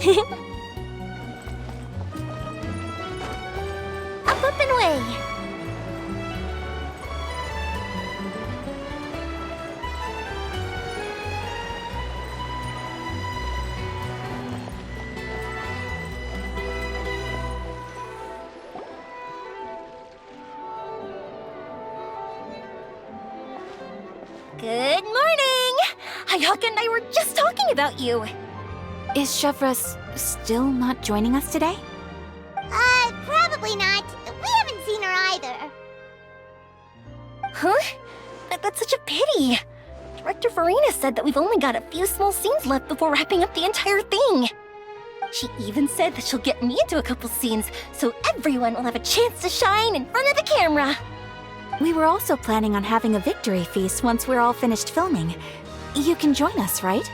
Up and away. Good morning! Hayaka and I were just talking about you. Is Chevra still not joining us today? Probably not. We haven't seen her either. Huh? That's such a pity. Director Farina said that we've only got a few small scenes left before wrapping up the entire thing. She even said that she'll get me into a couple scenes, so everyone will have a chance to shine in front of the camera. We were also planning on having a victory feast once we're all finished filming. You can join us, right?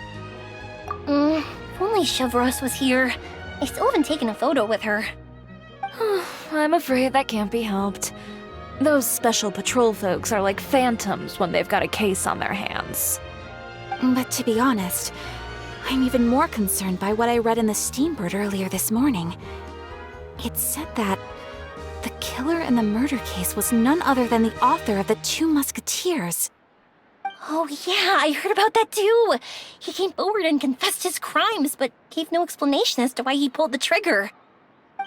If only Chevros was here. I still haven't taken a photo with her. I'm afraid that can't be helped. Those special patrol folks are like phantoms when they've got a case on their hands. But to be honest, I'm even more concerned by what I read in the Steambird earlier this morning. It said that the killer in the murder case was none other than the author of the Two Musketeers. Oh yeah, I heard about that too. He came forward and confessed his crimes, but gave no explanation as to why he pulled the trigger.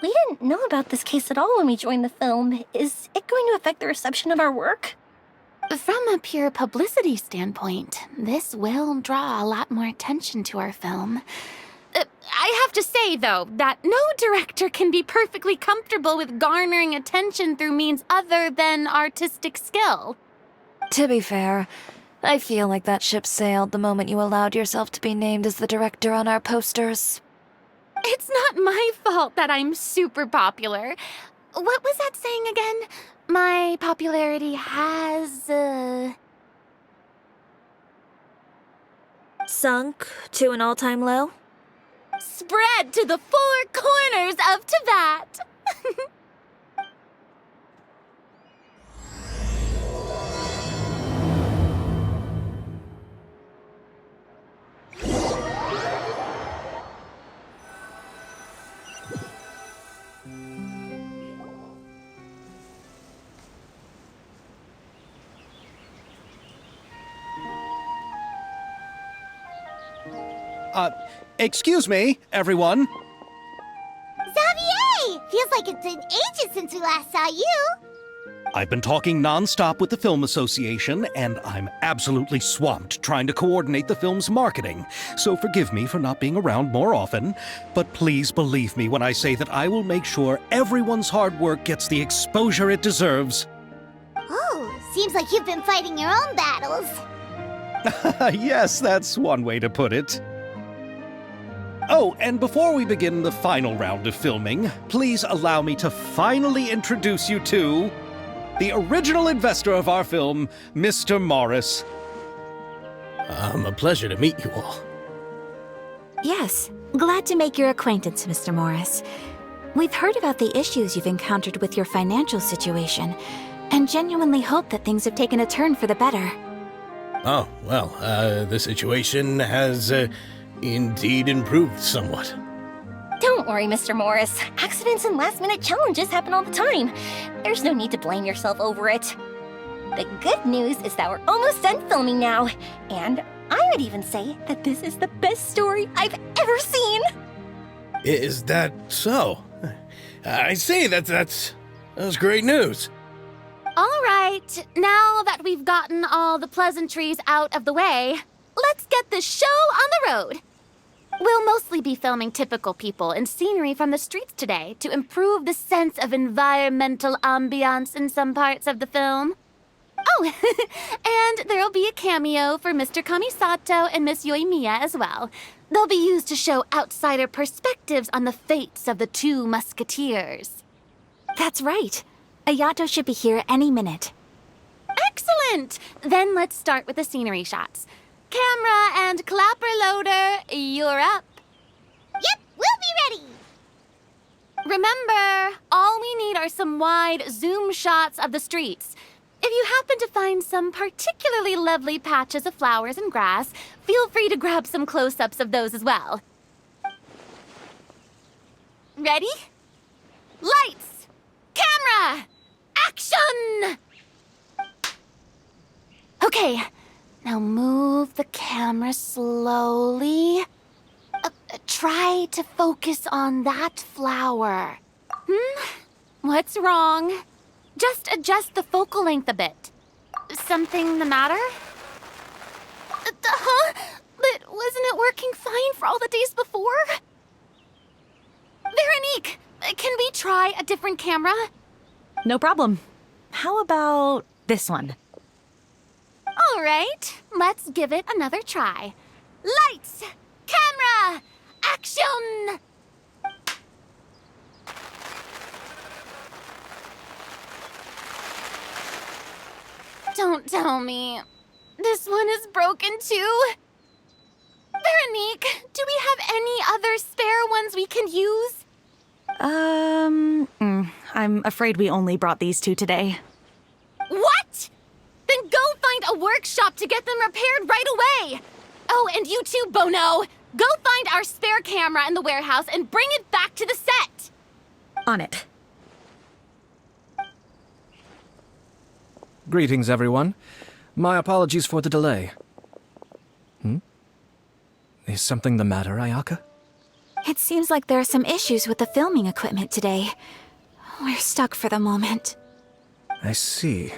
We didn't know about this case at all when we joined the film. Is it going to affect the reception of our work? From a pure publicity standpoint, this will draw a lot more attention to our film. I have to say, though, that no director can be perfectly comfortable with garnering attention through means other than artistic skill. To be fair, I feel like that ship sailed the moment you allowed yourself to be named as the director on our posters. It's not my fault that I'm super popular. What was that saying again? My popularity has, Sunk to an all-time low? spread to the four corners of Tibet. Excuse me, everyone. Xavier! Feels like it's been ages since we last saw you. I've been talking non-stop with the Film Association, and I'm absolutely swamped trying to coordinate the film's marketing. So forgive me for not being around more often, but please believe me when I say that I will make sure everyone's hard work gets the exposure it deserves. Oh, seems like you've been fighting your own battles. Yes, that's one way to put it. Oh, and before we begin the final round of filming, please allow me to finally introduce you to the original investor of our film, Mr. Morris. A pleasure to meet you all. Yes, glad to make your acquaintance, Mr. Morris. We've heard about the issues you've encountered with your financial situation, and genuinely hope that things have taken a turn for the better. Oh, well, the situation has, indeed improved somewhat. Don't worry, Mr. Morris. Accidents and last-minute challenges happen all the time. There's no need to blame yourself over it. The good news is that we're almost done filming now. And I would even say that this is the best story I've ever seen. Is that so? I say that's great news. All right, now that we've gotten all the pleasantries out of the way, let's get this show on the road. We'll mostly be filming typical people and scenery from the streets today to improve the sense of environmental ambiance in some parts of the film. Oh, and there'll be a cameo for Mr. Kamisato and Miss Yoimiya as well. They'll be used to show outsider perspectives on the fates of the Two Musketeers. That's right. Ayato should be here any minute. Excellent! Then let's start with the scenery shots. Camera and clapper loader, you're up. Yep, we'll be ready. Remember, all we need are some wide zoom shots of the streets. If you happen to find some particularly lovely patches of flowers and grass, feel free to grab some close-ups of those as well. Ready? Lights! Camera! Action! Okay, now move the camera slowly. Try to focus on that flower. What's wrong? Just adjust the focal length a bit. Something the matter? Huh? But wasn't it working fine for all the days before? Veronique, can we try a different camera? No problem. How about this one? All right, let's give it another try. Lights! Camera! Action! Don't tell me. This one is broken too? Veronique, do we have any other spare ones we can use? I'm afraid we only brought these two today. What? Then go find a workshop to get them repaired right away. Oh, and you too, Bono. Go find our spare camera in the warehouse and bring it back to the set. On it. Greetings, everyone. My apologies for the delay. Is something the matter, Ayaka? It seems like there are some issues with the filming equipment today. We're stuck for the moment. I see.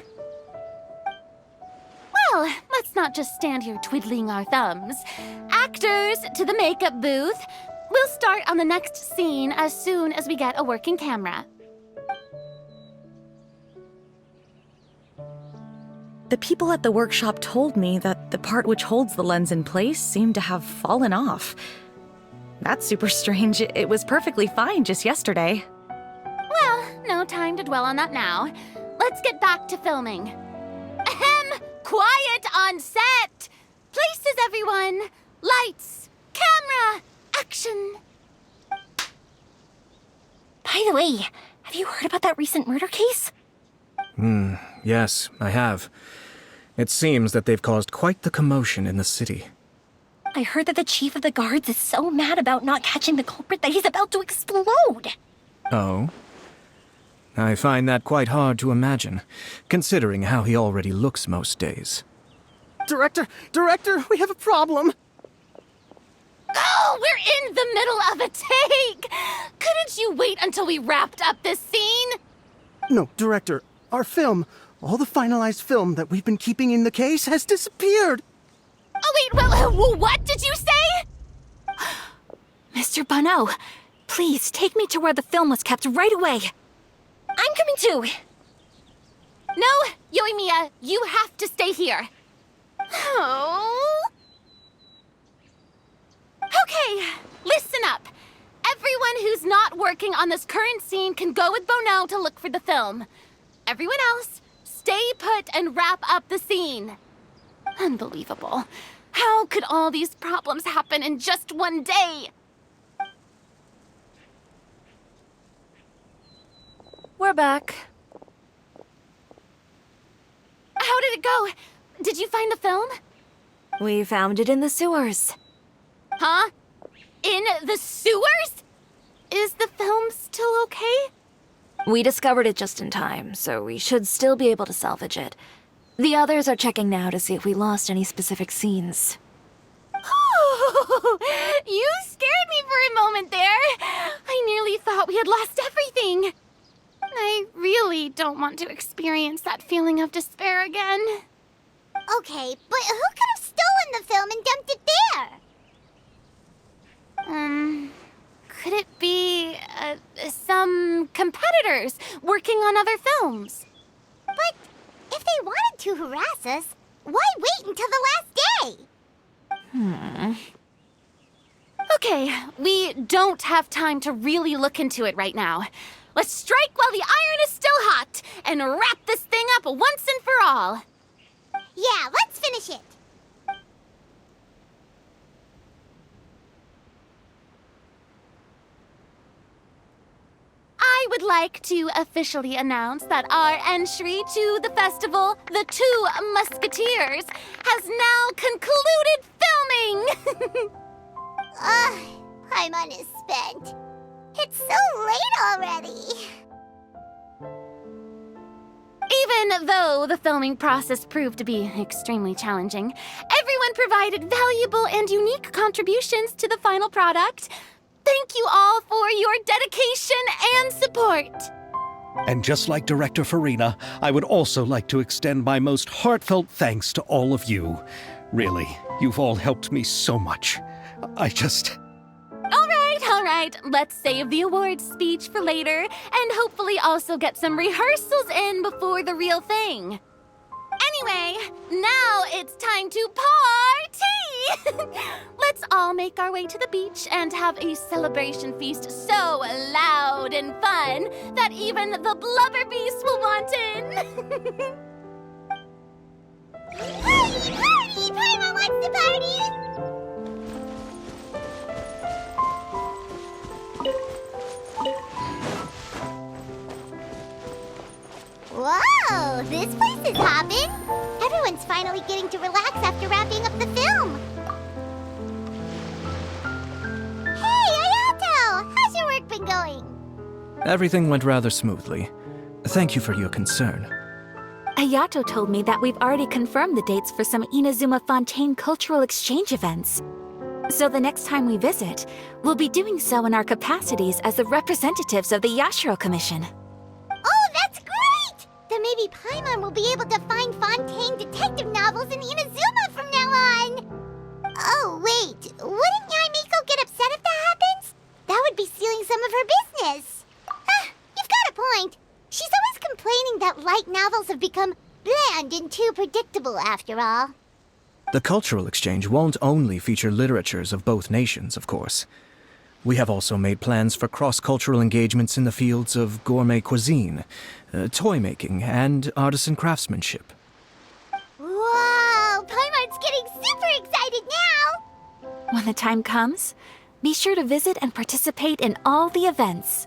Well, let's not just stand here twiddling our thumbs. Actors, to the makeup booth. We'll start on the next scene as soon as we get a working camera. The people at the workshop told me that the part which holds the lens in place seemed to have fallen off. That's super strange. It was perfectly fine just yesterday. Well, no time to dwell on that now. Let's get back to filming. Ahem! Quiet on set! Places, everyone! Lights! Camera! Action! By the way, have you heard about that recent murder case? Yes, I have. It seems that they've caused quite the commotion in the city. I heard that the chief of the guards is so mad about not catching the culprit that he's about to explode. Oh? I find that quite hard to imagine, considering how he already looks most days. Director, we have a problem. Oh, we're in the middle of a take! Couldn't you wait until we wrapped up this scene? No, Director, our film, all the finalized film that we've been keeping in the case has disappeared. Oh, wait, well, what did you say? Mr. Bono, please take me to where the film was kept right away. I'm coming too. No, Yoimiya, you have to stay here. Oh. Okay, listen up. Everyone who's not working on this current scene can go with Bono to look for the film. Everyone else, stay put and wrap up the scene. Unbelievable. How could all these problems happen in just one day? We're back. How did it go? Did you find the film? We found it in the sewers. Huh? In the sewers? Is the film still okay? We discovered it just in time, so we should still be able to salvage it. The others are checking now to see if we lost any specific scenes. Oh, you scared me for a moment there. I nearly thought we had lost everything. I really don't want to experience that feeling of despair again. Okay, but who could have stolen the film and dumped it there? Could it be, some competitors working on other films? But if they wanted to harass us, why wait until the last day? Okay, we don't have time to really look into it right now. Let's strike while the iron is still hot and wrap this thing up once and for all. Yeah, let's finish it. I would like to officially announce that our entry to the festival, The Two Musketeers, has now concluded filming! Paimon is spent. It's so late already. Even though the filming process proved to be extremely challenging, everyone provided valuable and unique contributions to the final product. Thank you all for your dedication and support. And just like Director Farina, I would also like to extend my most heartfelt thanks to all of you. Really, you've all helped me so much. All right, let's save the awards speech for later and hopefully also get some rehearsals in before the real thing. Anyway, now it's time to party! Let's all make our way to the beach and have a celebration feast so loud and fun that even the blubber beast will want in. Party, party! Paimon wants to party! Whoa, this place is hopping. Everyone's finally getting to relax after wrapping up the film. Hey, Ayato! How's your work been going? Everything went rather smoothly. Thank you for your concern. Ayato told me that we've already confirmed the dates for some Inazuma Fontaine cultural exchange events. So the next time we visit, we'll be doing so in our capacities as the representatives of the Yashiro Commission. Oh, that's great! Then maybe Paimon will be able to find Fontaine detective novels in Inazuma from now on! Oh, wait. Wouldn't Yaimiko get upset if that happens? That would be stealing some of her business. You've got a point. She's always complaining that light novels have become bland and too predictable after all. The cultural exchange won't only feature literatures of both nations, of course. We have also made plans for cross-cultural engagements in the fields of gourmet cuisine, toy making, and artisan craftsmanship. Whoa! Paimon's getting super excited now! When the time comes, be sure to visit and participate in all the events.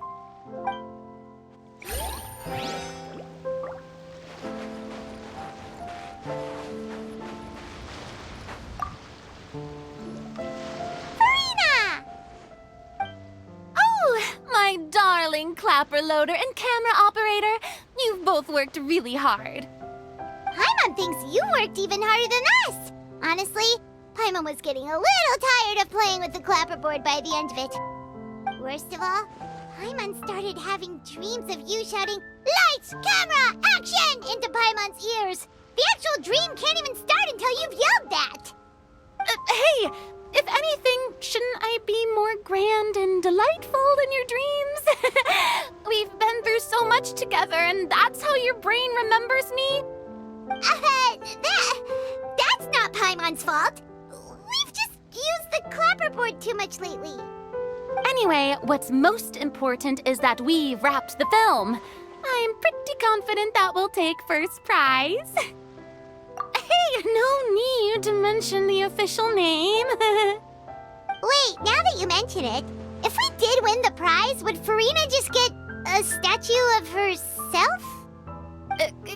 My darling clapper loader and camera operator, you've both worked really hard. Paimon thinks you worked even harder than us. Honestly, Paimon was getting a little tired of playing with the clapperboard by the end of it. Worst of all, Paimon started having dreams of you shouting, "Lights, camera, action!" into Paimon's ears. The actual dream can't even start until you've yelled that. Hey, if anything, shouldn't I be more grand and delightful in your dreams? We've been through so much together, and that's how your brain remembers me? That's not Paimon's fault. We've just used the clapperboard too much lately. Anyway, what's most important is that we wrapped the film. I'm pretty confident that we'll take first prize. Hey, no need to mention the official name. Wait, now that you mention it, if we did win the prize, would Farina just get a statue of herself?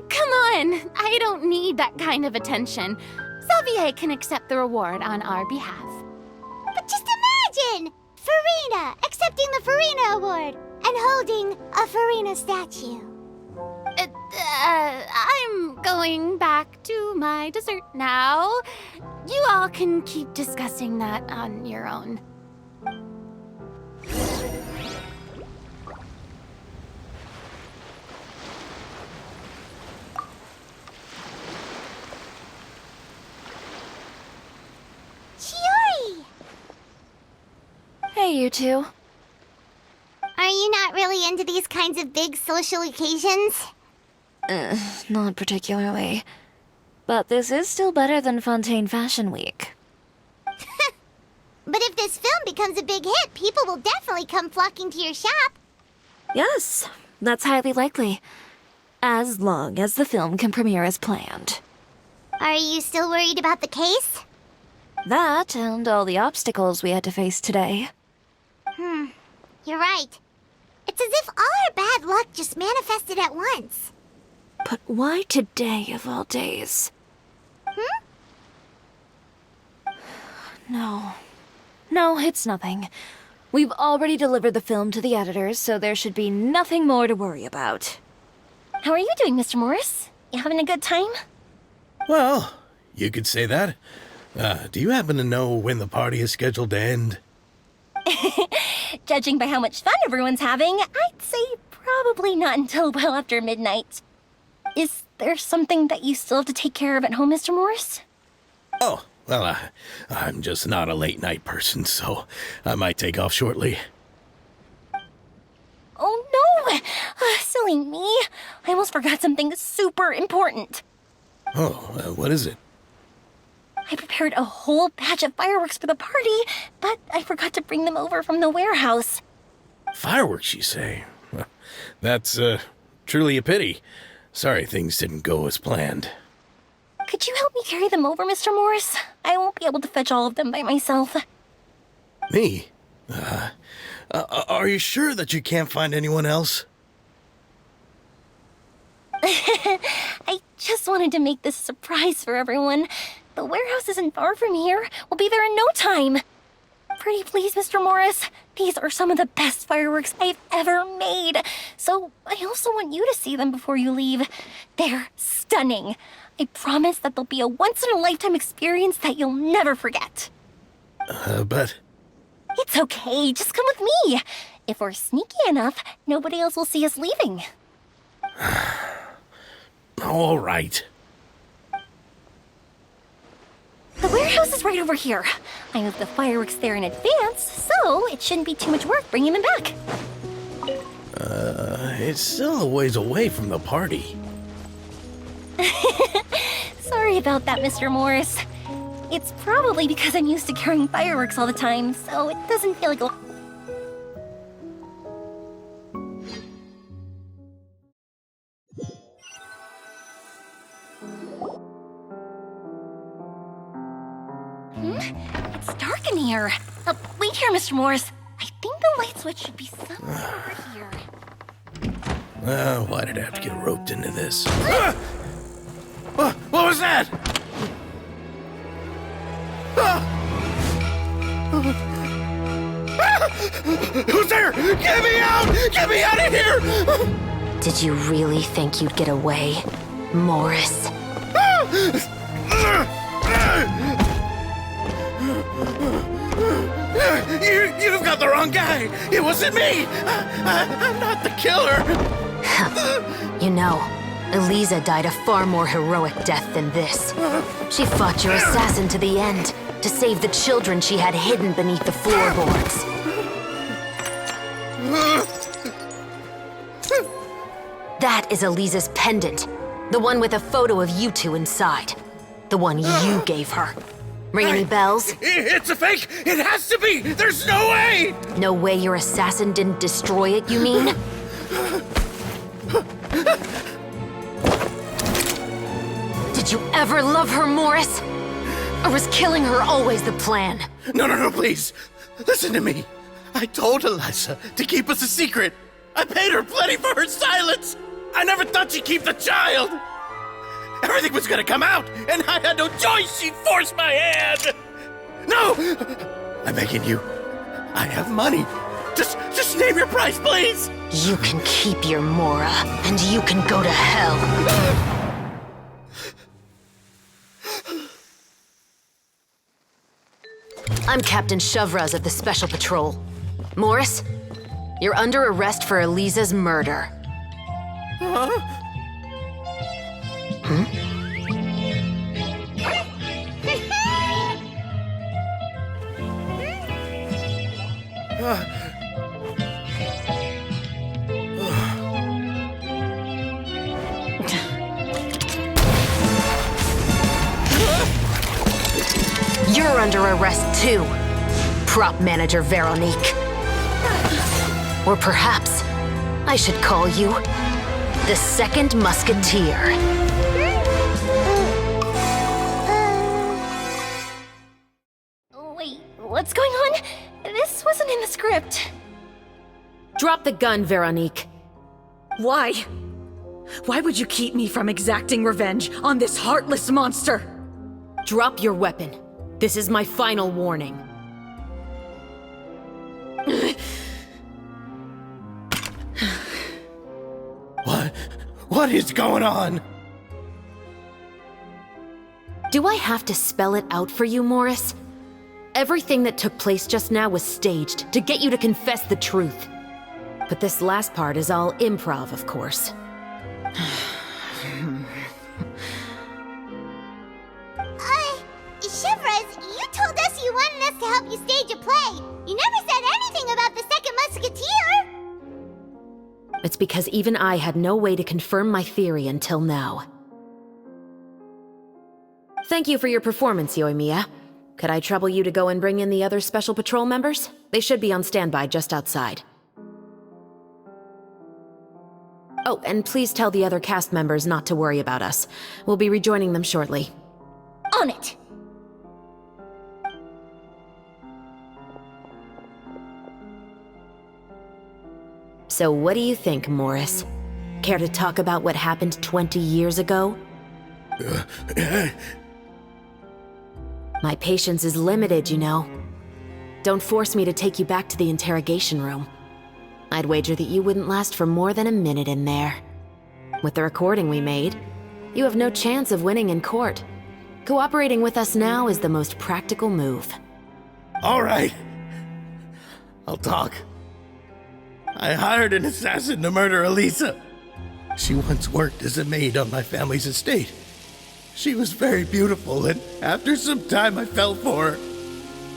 Come on, I don't need that kind of attention. Xavier can accept the reward on our behalf. But just imagine! Farina accepting the Farina Award and holding a Farina statue. I'm going back to my dessert now. You all can keep discussing that on your own. Chiori! Hey, you two. Are you not really into these kinds of big social occasions? Not particularly. But this is still better than Fontaine Fashion Week. But if this film becomes a big hit, people will definitely come flocking to your shop. Yes, that's highly likely. As long as the film can premiere as planned. Are you still worried about the case? That and all the obstacles we had to face today. You're right. It's as if all our bad luck just manifested at once. But why today of all days? No, it's nothing. We've already delivered the film to the editors, so there should be nothing more to worry about. How are you doing, Mr. Morris? You having a good time? Well, you could say that. Do you happen to know when the party is scheduled to end? Judging by how much fun everyone's having, I'd say probably not until well after midnight. Is there something that you still have to take care of at home, Mr. Morris? Oh, well, I'm just not a late night person, so I might take off shortly. Oh no! Silly me. I almost forgot something super important. Oh, what is it? I prepared a whole batch of fireworks for the party, but I forgot to bring them over from the warehouse. Fireworks, you say? Well, that's, truly a pity. Sorry things didn't go as planned. Could you help me carry them over, Mr. Morris? I won't be able to fetch all of them by myself. Me? Are you sure that you can't find anyone else? I just wanted to make this a surprise for everyone. The warehouse isn't far from here. We'll be there in no time. Pretty please, Mr. Morris. These are some of the best fireworks I've ever made. So I also want you to see them before you leave. They're stunning. I promise that they'll be a once-in-a-lifetime experience that you'll never forget. But... It's okay. Just come with me. If we're sneaky enough, nobody else will see us leaving. All right. The warehouse is right over here. I moved the fireworks there in advance, so it shouldn't be too much work bringing them back. It's still a ways away from the party. Sorry about that, Mr. Morris. It's probably because I'm used to carrying fireworks all the time, so it doesn't feel like a... It's dark in here. Wait here, Mr. Morris. I think the light switch should be somewhere over here. Why did I have to get roped into this? What was that? Who's there? Get me out! Get me out of here! Did you really think you'd get away, Morris? You've got the wrong guy! It wasn't me! I'm not the killer! You know, Eliza died a far more heroic death than this. She fought your assassin to the end, to save the children she had hidden beneath the floorboards. That is Eliza's pendant, the one with a photo of you two inside. The one you gave her. Ring any bells? It's a fake! It has to be! There's no way! No way your assassin didn't destroy it, you mean? Did you ever love her, Morris? Or was killing her always the plan? No, please. Listen to me. I told Eliza to keep us a secret. I paid her plenty for her silence. I never thought she'd keep the child. Everything was gonna come out, and I had no choice. She forced my hand. No! I'm begging you. I have money. Just name your price, please. You can keep your Mora, and you can go to hell. I'm Captain Shovraz of the Special Patrol. Morris, you're under arrest for Eliza's murder. You're under arrest too, prop manager Veronique. Or perhaps I should call you the Second Musketeer. Wait, what's going on? This wasn't in the script. Drop the gun, Veronique. Why? Why would you keep me from exacting revenge on this heartless monster? Drop your weapon. This is my final warning. What is going on? Do I have to spell it out for you, Morris? Everything that took place just now was staged to get you to confess the truth. But this last part is all improv, of course. Shivers, you told us you wanted us to help you stage a play. You never said anything about the second Musketeer. It's because even I had no way to confirm my theory until now. Thank you for your performance, Yoimiya. Could I trouble you to go and bring in the other Special Patrol members? They should be on standby just outside. Oh, and please tell the other cast members not to worry about us. We'll be rejoining them shortly. On it! So what do you think, Morris? Care to talk about what happened 20 years ago? My patience is limited, you know. Don't force me to take you back to the interrogation room. I'd wager that you wouldn't last for more than a minute in there. With the recording we made, you have no chance of winning in court. Cooperating with us now is the most practical move. All right. I'll talk. I hired an assassin to murder Elisa. She once worked as a maid on my family's estate. She was very beautiful, and after some time I fell for her.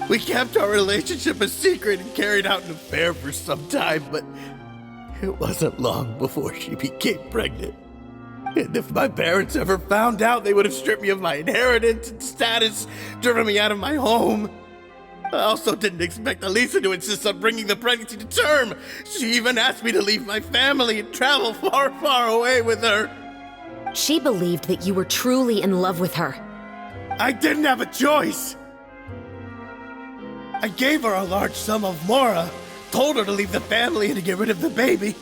We kept our relationship a secret and carried out an affair for some time, but it wasn't long before she became pregnant. And if my parents ever found out, they would have stripped me of my inheritance and status, driven me out of my home. I also didn't expect Elisa to insist on bringing the pregnancy to term. She even asked me to leave my family and travel far, far away with her. She believed that you were truly in love with her. I didn't have a choice. I gave her a large sum of mora, told her to leave the family and to get rid of the baby.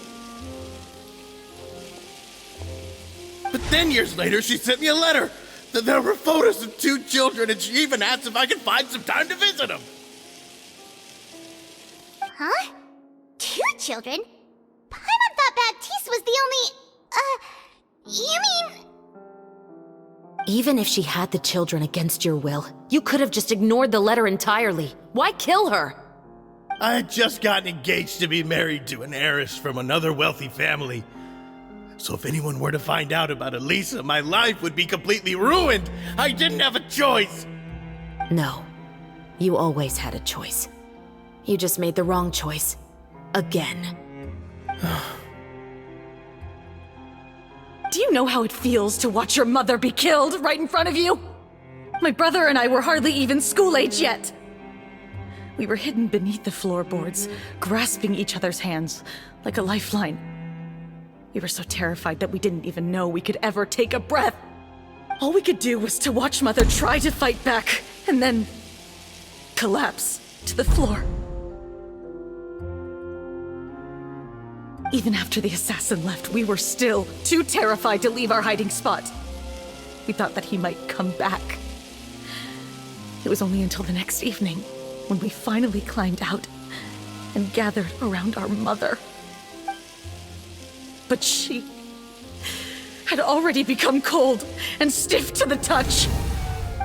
But then years later, she sent me a letter. There were photos of 2 children, and she even asked if I could find some time to visit them. Huh? 2 children? Paimon thought Baptiste was the only... you mean... Even if she had the children against your will, you could have just ignored the letter entirely. Why kill her? I had just gotten engaged to be married to an heiress from another wealthy family. So if anyone were to find out about Elisa, my life would be completely ruined. I didn't have a choice. No. You always had a choice. You just made the wrong choice. Again. Do you know how it feels to watch your mother be killed right in front of you? My brother and I were hardly even school age yet. We were hidden beneath the floorboards, grasping each other's hands like a lifeline. We were so terrified that we didn't even know we could ever take a breath. All we could do was to watch Mother try to fight back, and then collapse to the floor. Even after the assassin left, we were still too terrified to leave our hiding spot. We thought that he might come back. It was only until the next evening when we finally climbed out and gathered around our mother. But she had already become cold and stiff to the touch.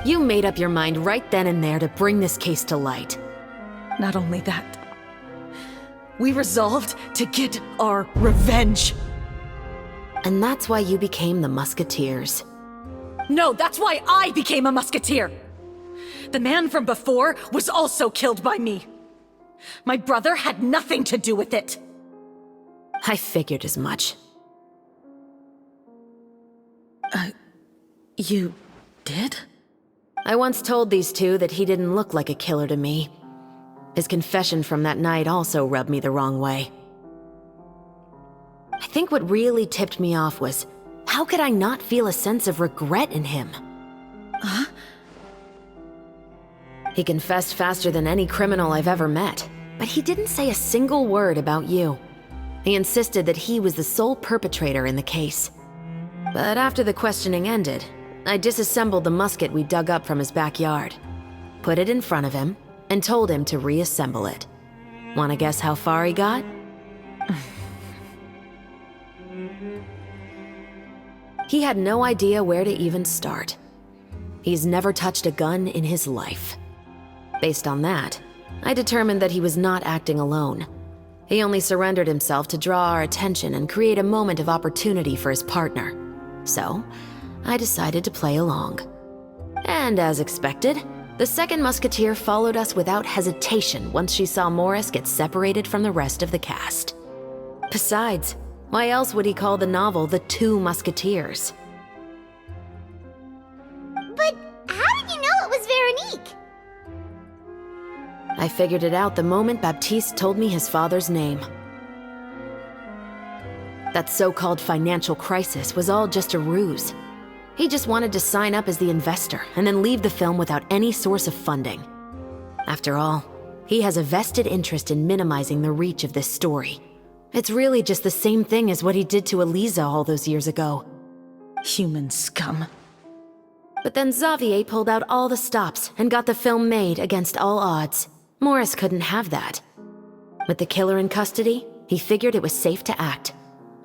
You made up your mind right then and there to bring this case to light. Not only that, we resolved to get our revenge. And that's why you became the Musketeers. No, that's why I became a musketeer. The man from before was also killed by me. My brother had nothing to do with it. I figured as much. You did? I once told these two that he didn't look like a killer to me. His confession from that night also rubbed me the wrong way. I think what really tipped me off was, how could I not feel a sense of regret in him? Huh? He confessed faster than any criminal I've ever met, but he didn't say a single word about you. He insisted that he was the sole perpetrator in the case. But after the questioning ended, I disassembled the musket we dug up from his backyard, put it in front of him, and told him to reassemble it. Wanna guess how far he got? He had no idea where to even start. He's never touched a gun in his life. Based on that, I determined that he was not acting alone. He only surrendered himself to draw our attention and create a moment of opportunity for his partner. So, I decided to play along. And as expected, the second musketeer followed us without hesitation once she saw Morris get separated from the rest of the cast. Besides, why else would he call the novel The Two Musketeers? But how did you know it was Veronique? I figured it out the moment Baptiste told me his father's name. That so-called financial crisis was all just a ruse. He just wanted to sign up as the investor and then leave the film without any source of funding. After all, he has a vested interest in minimizing the reach of this story. It's really just the same thing as what he did to Eliza all those years ago. Human scum. But then Xavier pulled out all the stops and got the film made against all odds. Morris couldn't have that. With the killer in custody, he figured it was safe to act.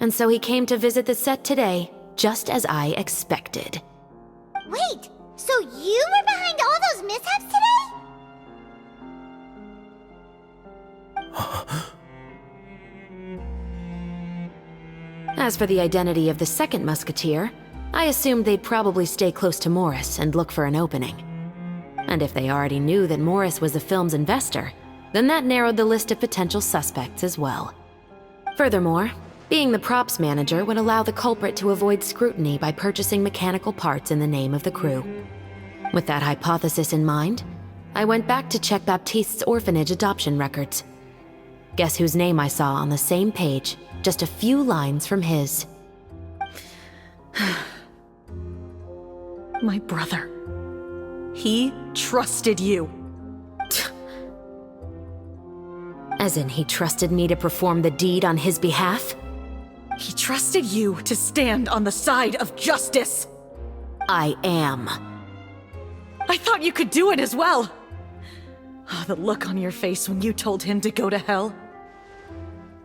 And so he came to visit the set today, just as I expected. Wait, so you were behind all those mishaps today? As for the identity of the second musketeer, I assumed they'd probably stay close to Morris and look for an opening. And if they already knew that Morris was the film's investor, then that narrowed the list of potential suspects as well. Furthermore, being the props manager would allow the culprit to avoid scrutiny by purchasing mechanical parts in the name of the crew. With that hypothesis in mind, I went back to check Baptiste's orphanage adoption records. Guess whose name I saw on the same page, just a few lines from his. My brother. He trusted you. As in, he trusted me to perform the deed on his behalf? He trusted you to stand on the side of justice. I am. I thought you could do it as well. Oh, the look on your face when you told him to go to hell.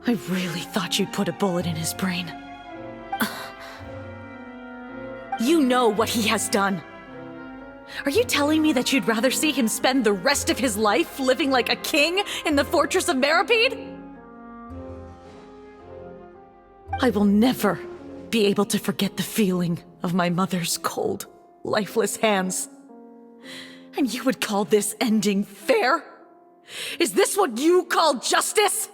I really thought you'd put a bullet in his brain. You know what he has done. Are you telling me that you'd rather see him spend the rest of his life living like a king in the fortress of Meripede? I will never be able to forget the feeling of my mother's cold, lifeless hands. And you would call this ending fair? Is this what you call justice?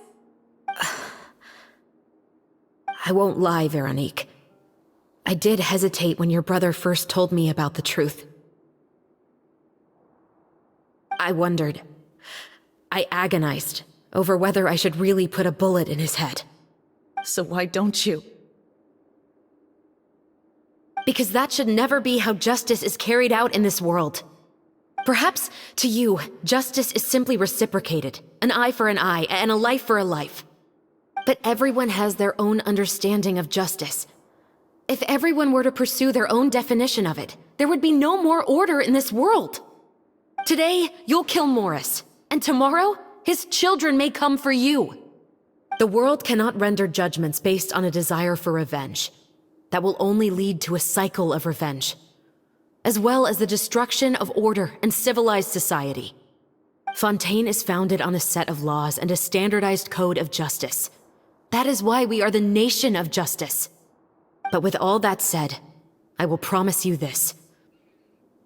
I won't lie, Veronique. I did hesitate when your brother first told me about the truth. I wondered. I agonized over whether I should really put a bullet in his head. So why don't you? Because that should never be how justice is carried out in this world. Perhaps, to you, justice is simply reciprocated. An eye for an eye, and a life for a life. But everyone has their own understanding of justice. If everyone were to pursue their own definition of it, there would be no more order in this world. Today, you'll kill Morris, and tomorrow, his children may come for you. The world cannot render judgments based on a desire for revenge. That will only lead to a cycle of revenge, as well as the destruction of order and civilized society. Fontaine is founded on a set of laws and a standardized code of justice. That is why we are the nation of justice. But with all that said, I will promise you this.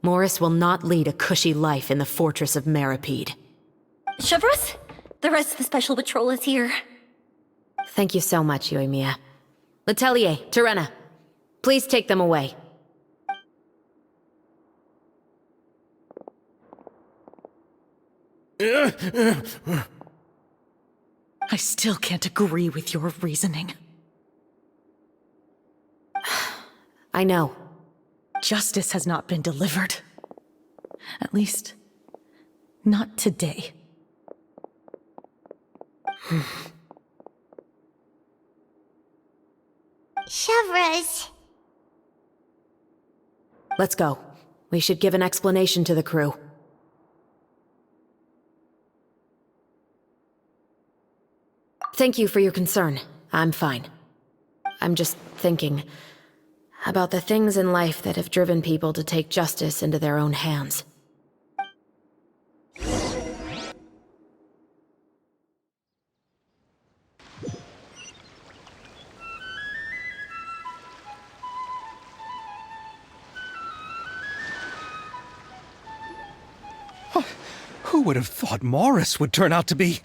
Morris will not lead a cushy life in the fortress of Meripede. Chevros, the rest of the special patrol is here. Thank you so much, Yoimiya. Letelier, Terena, please take them away. I still can't agree with your reasoning. I know. Justice has not been delivered. At least, not today. Chevros. Let's go. We should give an explanation to the crew. Thank you for your concern. I'm fine. I'm just thinking, About the things in life that have driven people to take justice into their own hands. Who would have thought Morris would turn out to be...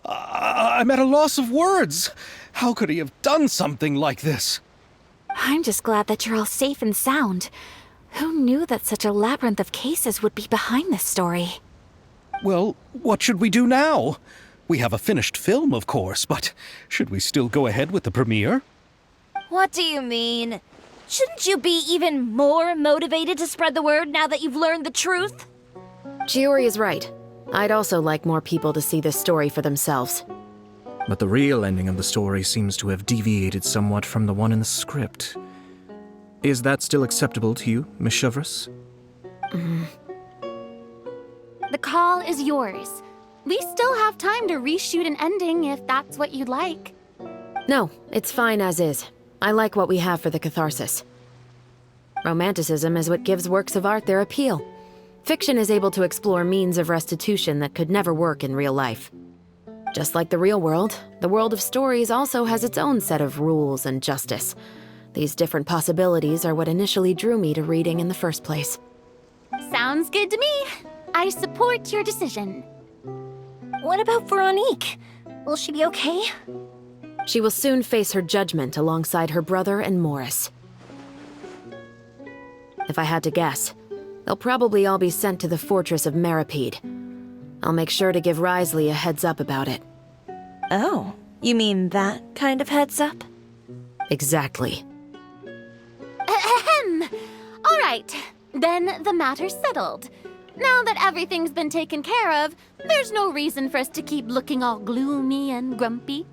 I'm at a loss of words. How could he have done something like this? I'm just glad that you're all safe and sound. Who knew that such a labyrinth of cases would be behind this story? Well, what should we do now? We have a finished film, of course, but should we still go ahead with the premiere? What do you mean? Shouldn't you be even more motivated to spread the word now that you've learned the truth? Chiori is right. I'd also like more people to see this story for themselves. But the real ending of the story seems to have deviated somewhat from the one in the script. Is that still acceptable to you, Miss Chevreuse? The call is yours. We still have time to reshoot an ending if that's what you'd like. No, it's fine as is. I like what we have for the catharsis. Romanticism is what gives works of art their appeal. Fiction is able to explore means of restitution that could never work in real life. Just like the real world, the world of stories also has its own set of rules and justice. These different possibilities are what initially drew me to reading in the first place. Sounds good to me. I support your decision. What about Veronique? Will she be okay? She will soon face her judgment alongside her brother and Morris. If I had to guess, they'll probably all be sent to the fortress of Meripede. I'll make sure to give Risley a heads up about it. Oh, you mean that kind of heads up? Exactly. Ahem. All right, then the matter's settled. Now that everything's been taken care of, there's no reason for us to keep looking all gloomy and grumpy.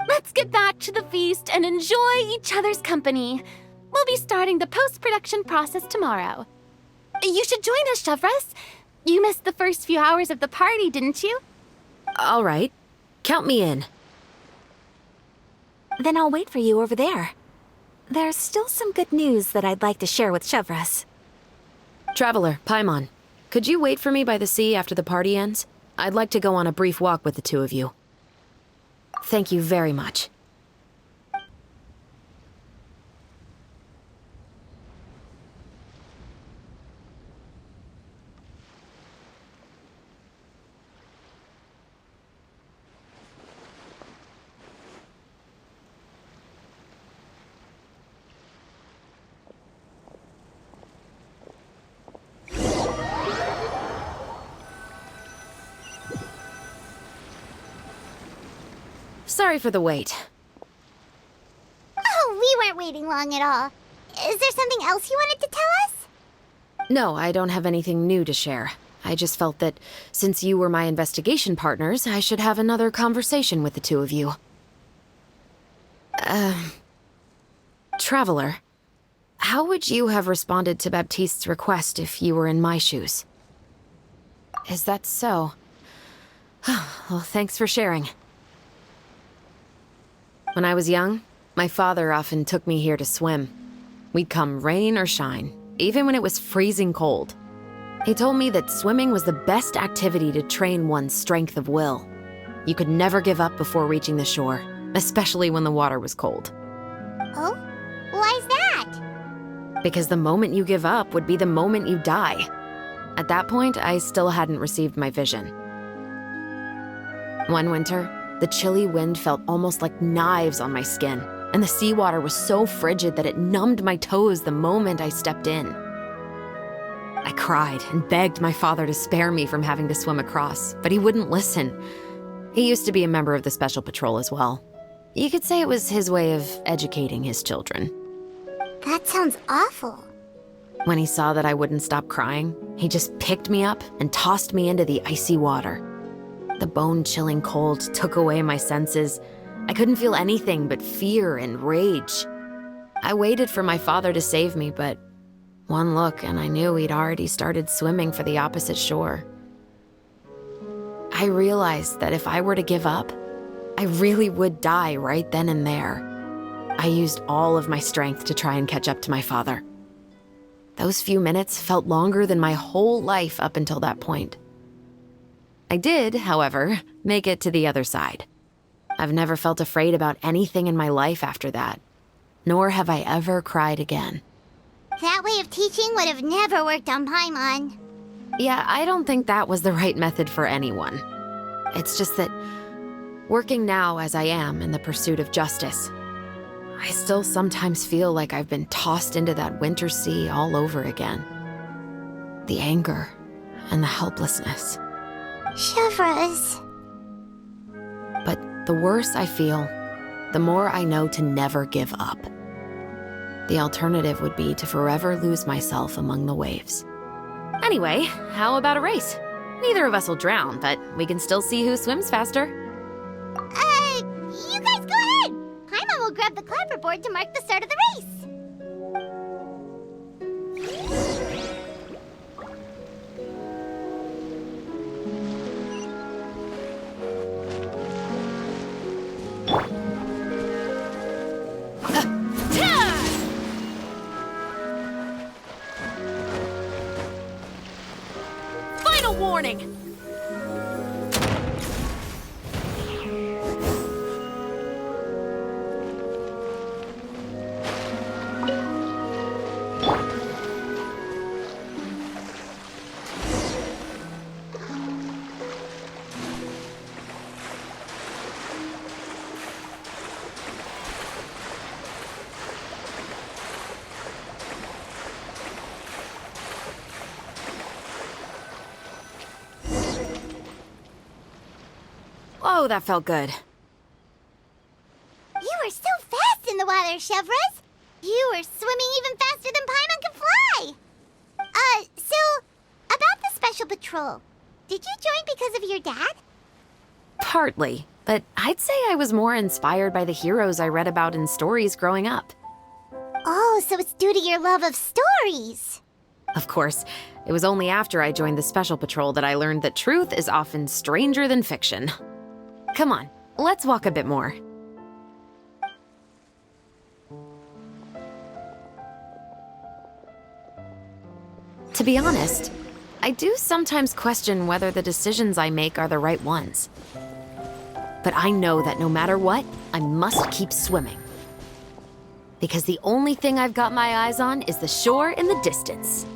Let's get back to the feast and enjoy each other's company. We'll be starting the post-production process tomorrow. You should join us, Chevreuse. You missed the first few hours of the party, didn't you? All right. Count me in. Then I'll wait for you over there. There's still some good news that I'd like to share with Chevreuse. Traveler, Paimon, could you wait for me by the sea after the party ends? I'd like to go on a brief walk with the two of you. Thank you very much. Sorry for the wait. Oh, we weren't waiting long at all. Is there something else you wanted to tell us? No, I don't have anything new to share. I just felt that since you were my investigation partners, I should have another conversation with the two of you. Traveler, how would you have responded to Baptiste's request if you were in my shoes? Is that so? Well, thanks for sharing. When I was young, my father often took me here to swim. We'd come rain or shine, even when it was freezing cold. He told me that swimming was the best activity to train one's strength of will. You could never give up before reaching the shore, especially when the water was cold. Oh? Why's that? Because the moment you give up would be the moment you die. At that point, I still hadn't received my vision. One winter, the chilly wind felt almost like knives on my skin, and the seawater was so frigid that it numbed my toes the moment I stepped in. I cried and begged my father to spare me from having to swim across, but he wouldn't listen. He used to be a member of the Special Patrol as well. You could say it was his way of educating his children. That sounds awful. When he saw that I wouldn't stop crying, he just picked me up and tossed me into the icy water. The bone-chilling cold took away my senses. I couldn't feel anything but fear and rage. I waited for my father to save me, but one look and I knew he'd already started swimming for the opposite shore. I realized that if I were to give up, I really would die right then and there. I used all of my strength to try and catch up to my father. Those few minutes felt longer than my whole life up until that point. I did, however, make it to the other side. I've never felt afraid about anything in my life after that, nor have I ever cried again. That way of teaching would have never worked on Paimon. Yeah, I don't think that was the right method for anyone. It's just that, working now as I am in the pursuit of justice, I still sometimes feel like I've been tossed into that winter sea all over again. The anger and the helplessness. Chevreuse. But the worse I feel, the more I know to never give up. The alternative would be to forever lose myself among the waves. Anyway, how about a race? Neither of us will drown, but we can still see who swims faster. You guys go ahead! Paimon will grab the clapperboard to mark the start of the race. Final warning! Oh, that felt good. You were so fast in the water, Chevreuse! You were swimming even faster than Paimon can fly! So, about the Special Patrol, did you join because of your dad? Partly, but I'd say I was more inspired by the heroes I read about in stories growing up. Oh, so it's due to your love of stories! Of course, it was only after I joined the Special Patrol that I learned that truth is often stranger than fiction. Come on, let's walk a bit more. To be honest, I do sometimes question whether the decisions I make are the right ones. But I know that no matter what, I must keep swimming. Because the only thing I've got my eyes on is the shore in the distance.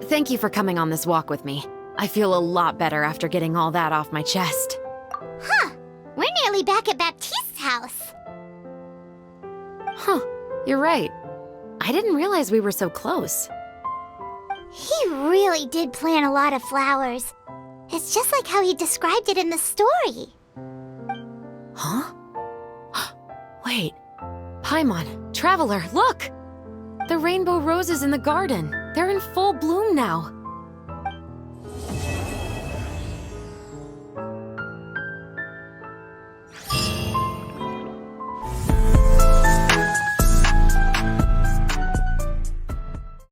Thank you for coming on this walk with me. I feel a lot better after getting all that off my chest. Huh. We're nearly back at Baptiste's house. Huh, you're right. I didn't realize we were so close. He really did plant a lot of flowers. It's just like how he described it in the story. Huh? Wait. Paimon, Traveler, look! The rainbow roses in the garden. They're in full bloom now.